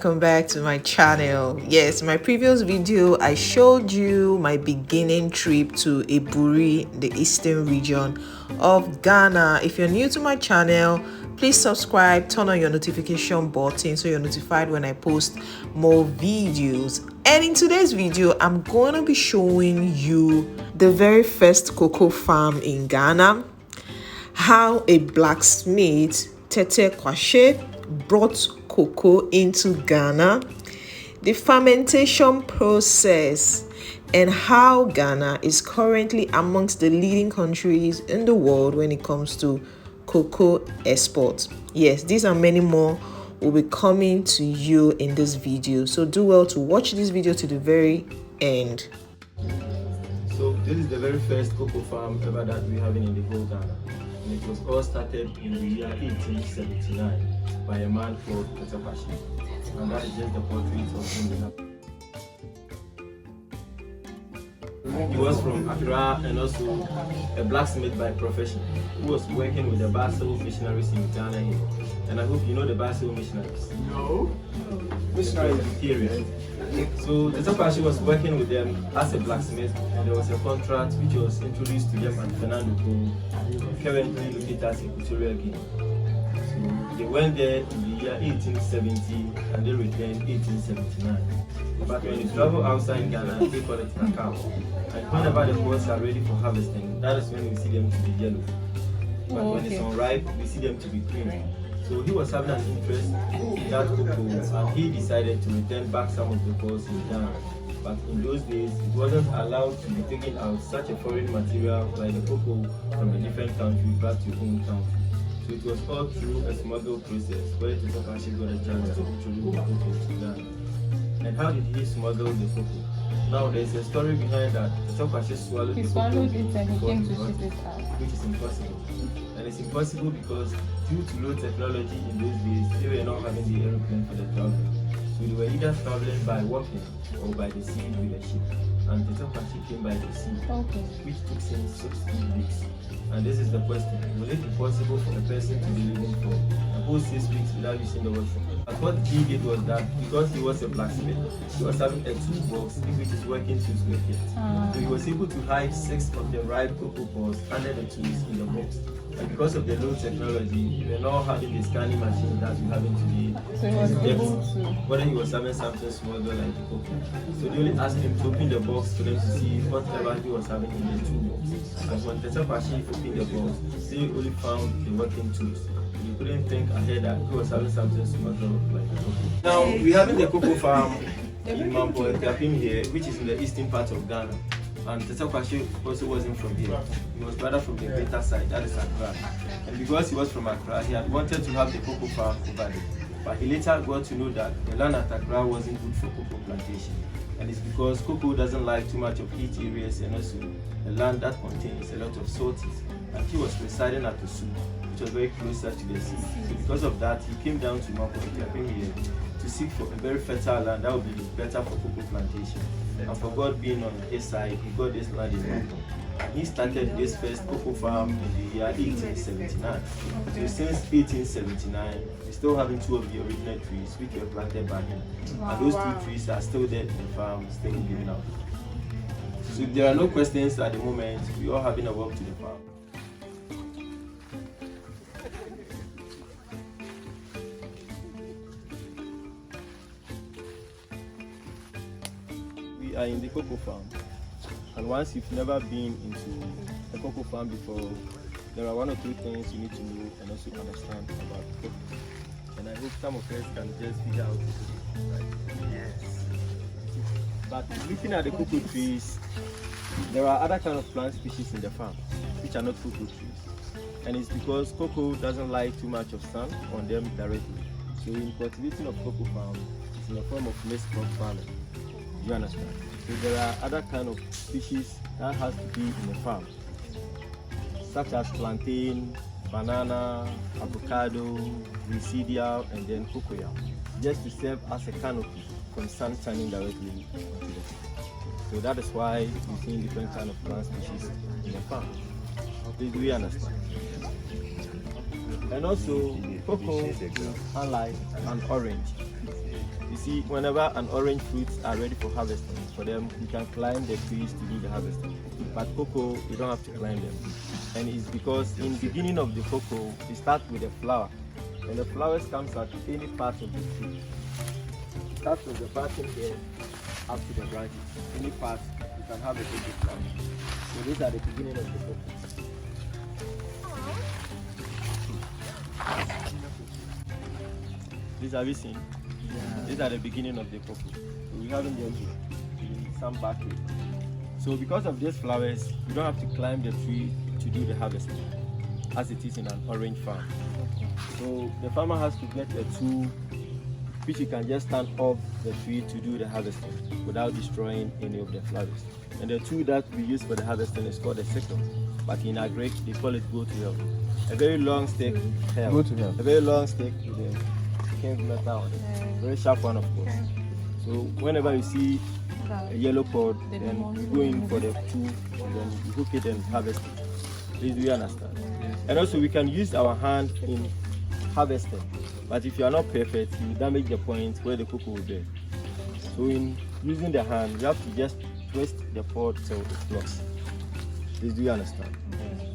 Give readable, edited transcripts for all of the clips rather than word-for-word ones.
welcome back to my channel. Yes, my previous video I showed you my beginning trip to Eburi, the eastern region of Ghana. If you're new to my channel, please subscribe, turn on your notification button so you're notified when I post more videos. And in today's video, I'm going to be showing you the very first cocoa farm in Ghana, how a blacksmith, Tete Kwashe, brought cocoa into Ghana, the fermentation process, and how Ghana is currently amongst the leading countries in the world when it comes to cocoa export. Yes, these and many more will be coming to you in this video, so do well to watch this video to the very end. So this is the very first cocoa farm ever that we have in the whole Ghana, and it was all started in the year 1879 by a man called Tete Kwashe, and that is just the portrait of him. He was from Accra and also a blacksmith by profession who was working with the Basel missionaries in Ghana here. And I hope you know the Basel missionaries. No. Missionaries. So Tete Kwashe was working with them as a blacksmith, and there was a contract which was introduced to them at Fernando Co, currently located at Equatorial Guinea. So they went there in the year 1870 and they returned 1879. But when you travel outside Ghana, they call it cacao. And whenever the pods are ready for harvesting, that is when we see them to be yellow. But when it's unripe, we see them to be green. So he was having an interest in that cocoa, and he decided to return back some of the pods in Ghana. But in those days, it wasn't allowed to be taken out such a foreign material like the cocoa from a different country back to your own country. So it was all through a smuggle process where Tete Kwashe got a chance to introduce the cocoa to Ghana. And how did he smuggle the cocoa? Now there's a story behind that. Tete Kwashe swallowed the cocoa and he came to ship it out, which is impossible. And it's impossible because due to low technology in those days, they were not having the aeroplane for the traveling. So they were either traveling by walking or by the sea with a ship. And Tete Kwashe came by the sea, which took him 16 weeks. And this is the question: will it be possible for a person to be living for a whole 6 weeks without using the washroom? But what he did was that because he was a blacksmith, he was having a toolbox which is working tools with it. So he was able to hide 6 of the ripe cocoa pods under the tools in the box. And because of the low technology, we were not having the scanning machine that we have today. so he was able to. Whether he was having something smaller like the cocoa. So they only asked him to open the box for them to see whatever he was having in the toolbox. And when Tete Kwashe opened the box, they only found the working tools. You couldn't think ahead that he was having something smaller like the cocoa. Now we're having the cocoa farm in Mampo Ekiapim here, which is in the eastern part of Ghana. And Tete Kwashe also wasn't from here. He was rather from the greater side, that is Accra. And because he was from Accra, he had wanted to have the cocoa farm over there. But he later got to know that the land at Accra wasn't good for cocoa plantation. And it's because cocoa doesn't like too much of heat areas and also a land that contains a lot of salties. And he was residing at Osu, which was very closer to the sea. So because of that, he came down to Mampo Ekiapim here to seek for a very fertile land that would be better for cocoa plantation. And for God being on his side, he got this land in Mampo. He started this first cocoa farm in the year 1879. So since 1879, we're still having 2 of the original trees which were planted by him. And those 2 trees are still there in the farm, still giving out. So if there are no questions at the moment, we are having a walk to the farm. We are in the cocoa farm, and once you've never been into a cocoa farm before, there are 1 or 2 things you need to know and also understand about cocoa. And I hope some of us can just figure out right? Yes. But looking at the cocoa trees, there are other kind of plant species in the farm which are not cocoa trees, and it's because cocoa doesn't like too much of sun on them directly. So in cultivating of cocoa farm, it's in the form of mixed crop farming. You understand? So there are other kind of species that has to be in the farm, such as plantain, banana, avocado, residual, and then cocoa, just to serve as a canopy from sun shining directly onto the tree. So that is why you see different kind of plant species in the farm. Do you understand? And also, cocoa is unlike an orange. You see, whenever an orange fruits are ready for harvesting, for them, you can climb the trees to do the harvesting. But cocoa, you don't have to climb them. And it's because in the beginning of the cocoa, you start with a flower. And the flowers comes at any part of the tree. It starts from the bottom here up to the branches. Any part, you can have a cocoa flower. So these are the beginning of the cocoa. These have you seen? Yeah. These are the beginning of the cocoa. So we have them here in some back here. So because of these flowers, you don't have to climb the tree to do the harvesting, as it is in an orange farm. So the farmer has to get a tool which you can just stand off the tree to do the harvesting without destroying any of the flowers. And the tool that we use for the harvesting is called a sickle, but in our Greek they call it go to hell. A very long stick, Go to hell. a very long stick with a king metal on it, very sharp one of course. So whenever you see a yellow cord, then you go in for the tool and then you hook it and harvest it. Please, do you understand? And also we can use our hand in harvesting, but if you are not perfect, you will damage the point where the cocoa will be. So in using the hand, you have to just twist the pod till it locks. Please, do you understand?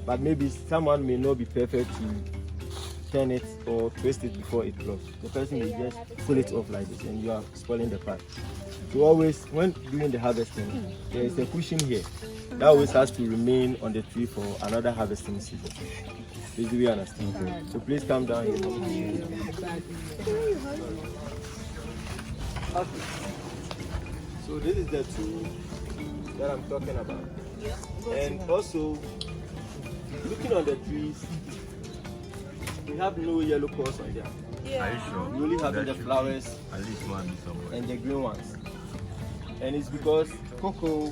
But maybe someone may not be perfect to turn it or twist it before it closes. The person will just pull it off like this and you are spoiling the part. So always, when doing the harvesting, there is a cushion here that always has to remain on the tree for another harvesting season. Please, do we understand? Okay. So please come down here. Okay. So this is the tool that I'm talking about. And also, looking on the trees, we have no yellow cores on them. Are you sure? We only have the flowers At least one somewhere. and the green ones. And it's because cocoa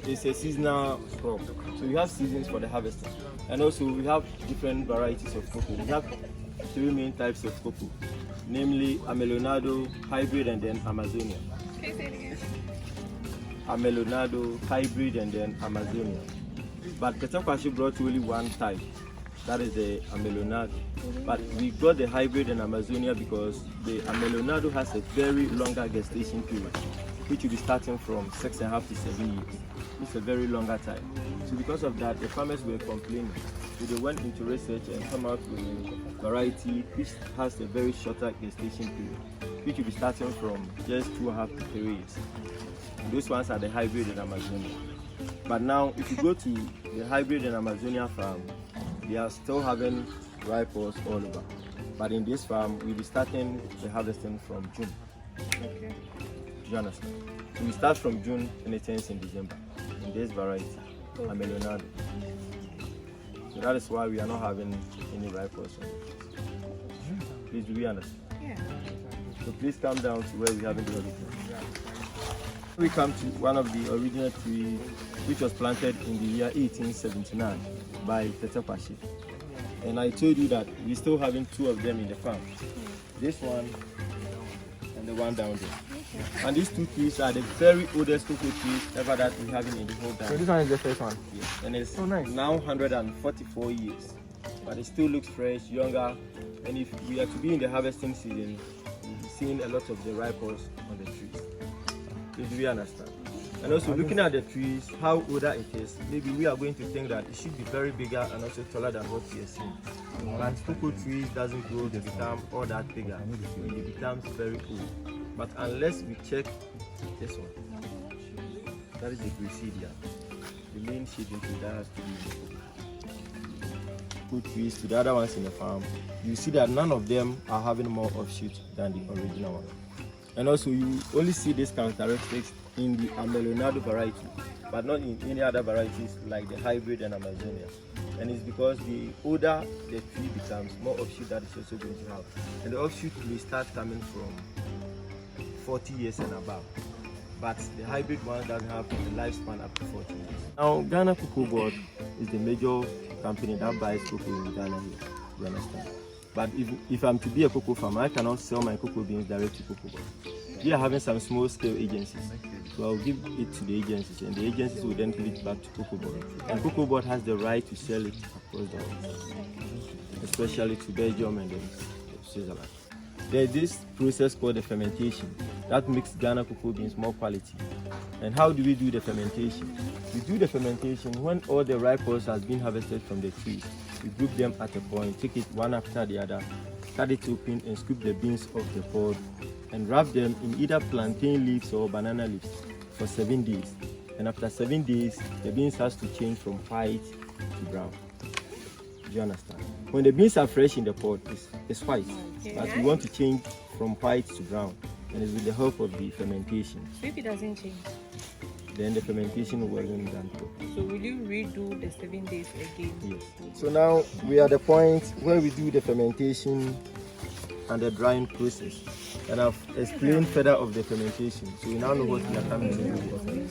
is a seasonal crop. So we have seasons for the harvesting. And also we have different varieties of cocoa. We have three main types of cocoa, namely Amelonado, hybrid, and then Amazonia. Amelonado, hybrid, and then Amazonia. But Ketakwashi brought only one type, that is the Amelonado. But we got the hybrid and Amazonia because the Amelonado has a very longer gestation period, which will be starting from 6.5 to 7 years. It's a very longer time. So because of that, the farmers were complaining. So they went into research and come out with a variety which has a very shorter gestation period, which will be starting from just 2.5 to 3 years. And those ones are the hybrid and Amazonia. But now, if you go to the hybrid and Amazonia farm, they are still having ripos all over. But in this farm, we'll be starting the harvesting from June. Okay. Do you understand? So we start from June and it ends in December. In this variety, Amelonado. So that is why we are not having any ripos on it. Please, do we understand? Yeah. So please come down to where we have the original. We come to one of the original trees which was planted in the year 1879 by Tetepashi. And I told you that we're still having two of them in the farm. This one and the one down there. And these two trees are the very oldest cocoa trees ever that we have in the whole So town. this one is the first one. Yes. And it's nice. now 144 years. But it still looks fresh, younger. And if we are to be in the harvesting season, we'll be seeing a lot of the ripos on the trees. Do we understand? And also looking at the trees, how older it is, maybe we are going to think that it should be very bigger and also taller than what we are seeing. But cocoa trees doesn't grow to become all that bigger. It becomes very old. But unless we check this one, that is the Gracidia. The main shading tree that has to be cocoa trees to the other ones in the farm. You see that none of them are having more offshoots than the original one. And also you only see these characteristics in the Amelonado variety, but not in any other varieties like the hybrid and Amazonia. And it's because the older the tree becomes, more offshoot that is also going to have. And the offshoot will start coming from 40 years and above. But the hybrid one doesn't have the lifespan up to 40 years. Now, Ghana Cocoa Board is the major company that buys cocoa in Ghana here, you understand? But if I'm to be a cocoa farmer, I cannot sell my cocoa beans direct to Cocoa Board. We are having some small-scale agencies, so I'll give it to the agencies, and the agencies will then give it back to Cocoa Board. And Cocoa Board has the right to sell it across the world, especially to Belgium and then Switzerland. There's this process called the fermentation that makes Ghana cocoa beans more quality. And how do we do the fermentation? We do the fermentation when all the ripe oils has been harvested from the trees. We group them at a point, take it one after the other, cut it open and scoop the beans off the pod and wrap them in either plantain leaves or banana leaves for 7 days. And after 7 days, the beans has to change from white to brown. Do you understand? When the beans are fresh in the pod, it's white. But we want to change from white to brown. And it's with the help of the fermentation. So if it doesn't change, then the fermentation wasn't done properly. so will you redo the 7 days again? Yes. So now we are at the point where we do the fermentation and the drying process. And I've explained further of the fermentation. So we now know what we are coming to do.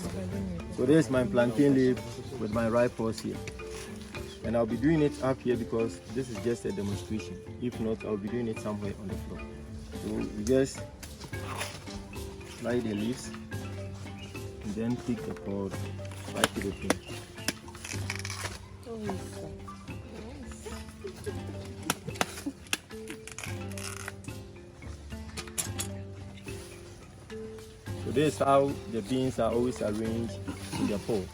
So this is my plantain leaf with my ripe oils here. And I'll be doing it up here because this is just a demonstration. If not, I'll be doing it somewhere on the floor. So we just dry the leaves and then take the pod right to the pin. So this is how the beans are always arranged in the pod.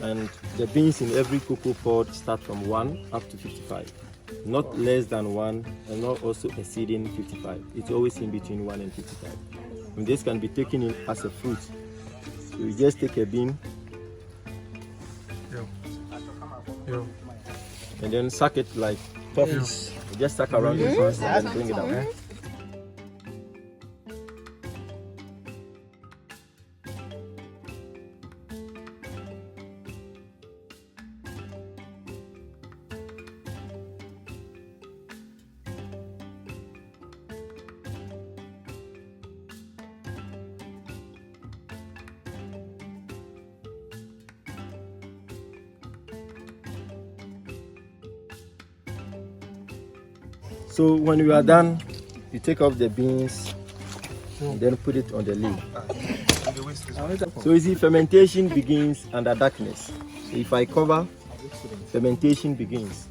And the beans in every cocoa pod start from 1 up to 55. Not less than 1 and not also exceeding 55. It's always in between 1 and 55. And this can be taken in as a fruit. So you just take a bean and then suck it like toffees. You just suck around the first and then bring it out. So when you are done, you take off the beans and then put it on the lid. So you see, fermentation begins under darkness. So if I cover, fermentation begins.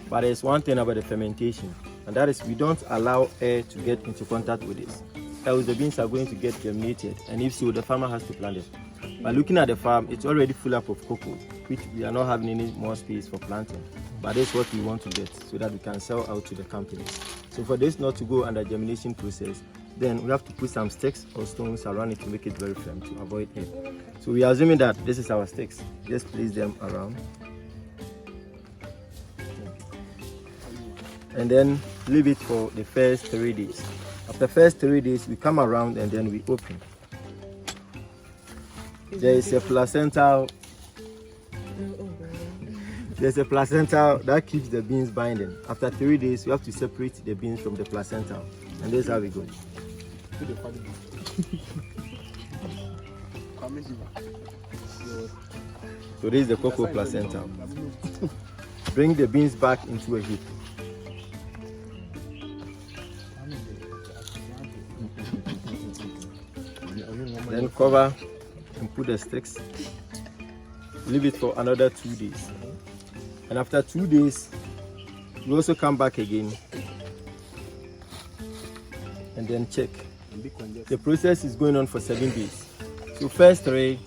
But there's one thing about the fermentation, and that is we don't allow air to get into contact with this. Else the beans are going to get germinated, and if so, the farmer has to plant it. By looking at the farm, it's already full up of cocoa, which we are not having any more space for planting. But that's what we want to get so that we can sell out to the companies. So for this not to go under germination process, then we have to put some sticks or stones around it to make it very firm to avoid air. So we are assuming that this is our sticks. Just place them around. And then leave it for the first 3 days. After the first 3 days, we come around and then we open. There is a placental. There's a placenta that keeps the beans binding. After 3 days, we have to separate the beans from the placenta. And this is how we go. So this is the cocoa placenta. Bring the beans back into a heap. Then cover and put the sticks. Leave it for another 2 days. And after 2 days, we also come back again and then check. The process is going on for 7 days. So first 3,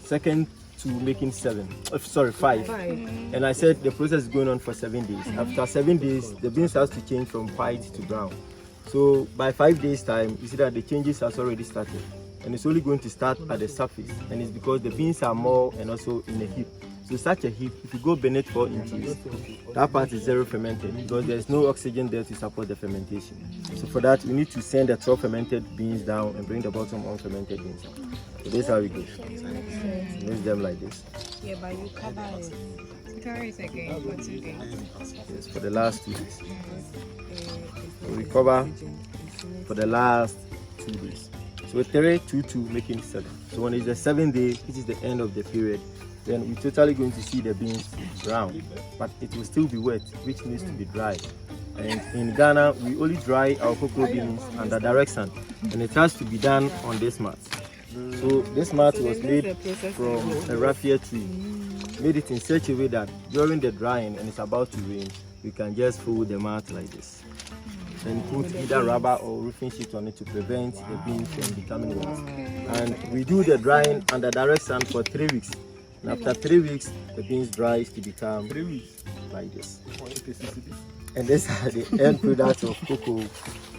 second 2, making 7. 5. And I said the process is going on for 7 days. After 7 days, the beans has to change from white to brown. So by 5 days time, you see that the changes has already started. And it's only going to start at the surface. And it's because the beans are more and also in a heap. So such a heap, if you go beneath 4 inches, that part is zero fermented because there's no oxygen there to support the fermentation. So for that, we need to send the 12 fermented beans down and bring the bottom unfermented beans up. So this is how we go. Use them like this. Yeah, but you cover it. Cover it again for 2 days. Yes, for the last 2 days. So we cover for the last 2 days. So 3, 2, 2, making 7. So when it's the 7th day, which is the end of the period, then we're totally going to see the beans brown, but it will still be wet, which needs to be dried. And in Ghana, we only dry our cocoa beans under direct sun, and it has to be done on this mat. So this mat was made from a raffia tree. Made it in such a way that during the drying and it's about to rain, we can just fold the mat like this. then put either rubber or roofing sheet on it to prevent the beans from becoming wet. And we do the drying under direct sun for 3 weeks. And after 3 weeks, the beans dries to become 3 weeks like this. And these are the end products of cocoa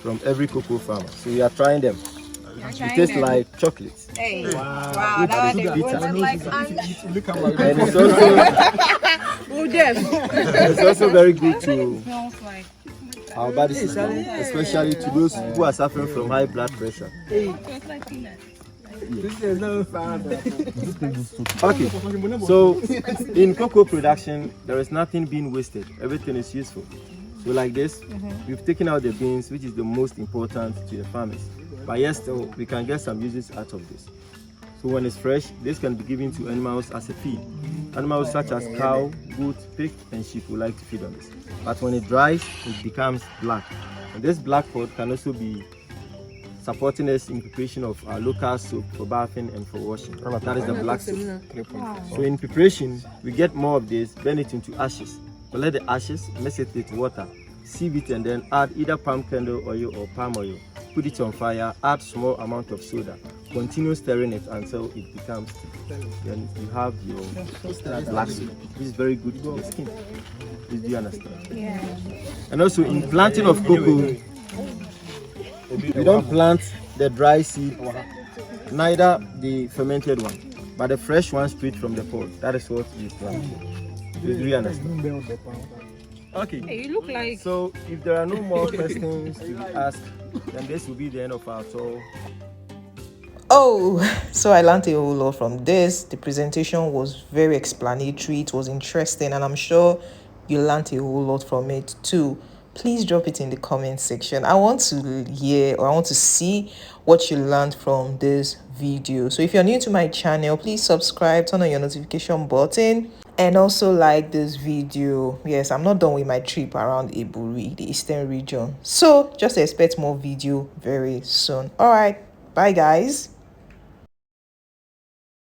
from every cocoa farmer. So we are trying them. It tastes like chocolate. Hey, wow, that one bitter. like And it's also, it's also very good to smells like our body system, especially to those who are suffering from high blood pressure. Okay, so in cocoa production, there is nothing being wasted. Everything is useful. So like this, we've taken out the beans, which is the most important to the farmers. But yes, still, we can get some uses out of this. So when it's fresh, this can be given to animals as a feed. Animals such as cow, goat, pig, and sheep will like to feed on this. But when it dries, it becomes black. And this black pod can also be supporting us in preparation of our local soap for bathing and for washing. That is the black soap. So in preparation, we get more of this, burn it into ashes. Collect the ashes, mix it with water, sieve it, and then add either palm kernel oil or palm oil. Put it on fire, add small amount of soda. Continue stirring it until it becomes thick. Then you have your black soap, which is very good to the skin. Do you understand? yeah. And also in planting of cocoa, we don't plant the dry seed, neither the fermented one, but the fresh one straight from the pod. That is what we plant. Do you understand? Okay. Hey, you look like So if there are no more questions to be asked, then this will be the end of our tour. Oh, so I learned a whole lot from this. The presentation was very explanatory, it was interesting, and I'm sure you learned a whole lot from it too. Please drop it in the comment section. I want to hear, or I want to see what you learned from this video. So if you're new to my channel, please subscribe, turn on your notification button, and also like this video. Yes, I'm not done with my trip around Eburi, the eastern region, so just expect more video very soon. All right, bye guys.